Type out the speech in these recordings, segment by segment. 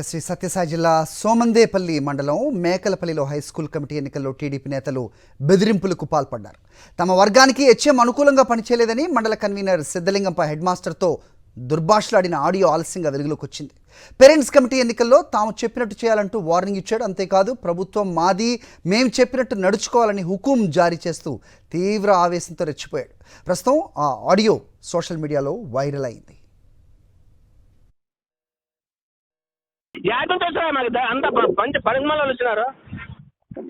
శ్రీ సత్యసాయి జిల్లా సోమందేపల్లి మండలం మేకలపల్లిలో high school committee ఎన్నికల్లో టీడీపీ నేతలు బెదిరింపులకు పాల్పడ్డారు. తమ వర్గానికి హెచ్ఎం అనుకూలంగా పనిచేయలేదని మండల కన్వీనర్ సిద్ధలింగంపై హెడ్ మాస్టర్తో దుర్భాషలాడిన ఆడియో ఆలస్యంగా వెలుగులోకి వచ్చింది. పేరెంట్స్ కమిటీ ఎన్నికల్లో తాము చెప్పినట్టు చేయాలంటూ వార్నింగ్ ఇచ్చాడు. అంతేకాదు ప్రభుత్వం మాది, మేం చెప్పినట్టు నడుచుకోవాలని హుకుం జారీ చేస్తూ తీవ్ర ఆవేశంతో రెచ్చిపోయాడు. ప్రస్తుతం ఆ ఆడియో సోషల్ మీడియాలో వైరల్ అయింది. అంత మంచి పరిమాణాలు వచ్చినారు.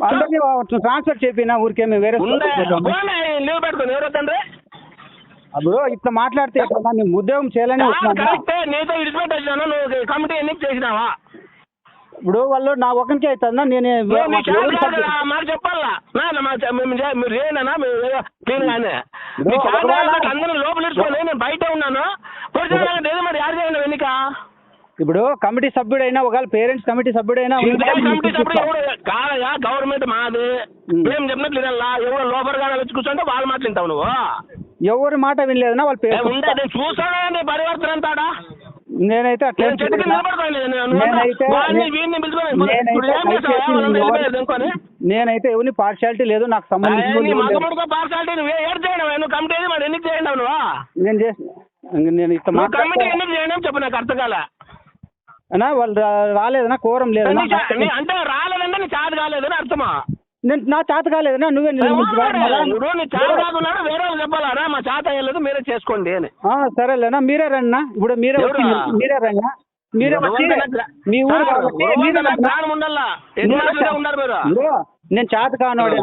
అందరినీ ట్రాన్స్ఫర్ చెప్పిన ఊరికేమి వేరే లీవ్ పెట్టుకుని ఎవరు వద్దండి. అప్పుడు ఇట్లా మాట్లాడితే ఎట్లా నీ ఉద్యోగం చేయాలని కరెక్టే, నీతో విడిచిపెట్టి వచ్చినాను. నువ్వు కమిటీ ఎన్నిక చేసినావా? ఇప్పుడు వాళ్ళు నా ఒకరికి అవుతుందా? నేను మాకు చెప్పాలా? మీరు చేయనా? అందరూ లోపల ఇచ్చుకోండి, నేను బయట ఉన్నాను. మరి యారు చేయండి ఎన్నిక? ఇప్పుడు కమిటీ సభ్యుడైనా ఒకవేళ పేరెంట్స్ కమిటీ సభ్యుడైనా కమిటీ సభ్యుడు ఎవడు కాదయా? గవర్నమెంట్ మాది, ఏం చెప్పినట్లు ఎవరు లోపల వచ్చి కూర్చుంటే వాళ్ళు మాట్లాడతావు. నువ్వు ఎవరి మాట వినలేదన్నా వాళ్ళు చూసాడా పరివర్తన అంతాడా? నేనైతే నేనైతే ఎవరిని పార్షియాలిటీ లేదు, నాకు సంబంధించి పార్షాలిటీ నువ్వు ఏడు చేయడం. నువ్వు కమిటీ మరి ఎన్నిక చేయండి. నువ్వు నేను ఇట్లా కమిటీ ఎన్నిక చేయడం చెప్పు, నాకు అర్థం కాలే. అన్నా వాళ్ళు రాలేదన్నా, కోరం లేదన్నా. అంటే రాలేదంటే నీ చేత కాలేదని అర్థమా? నేను నా చేత కాలేదన్నా, నువ్వే నీ చేత కాకున్నాడు వేరే వాళ్ళు చెప్పాలరా మా చేత అయ్యలేదు మీరే చేసుకోండి అని. సరేలేనా, మీరే రండి. ఇప్పుడు మీరే మీరే రండి, మీరే మీ ఊరు ప్రాణం ఉండాలా? ఎన్ని ఉన్నారు మీరు? నేను చేత కానోడే.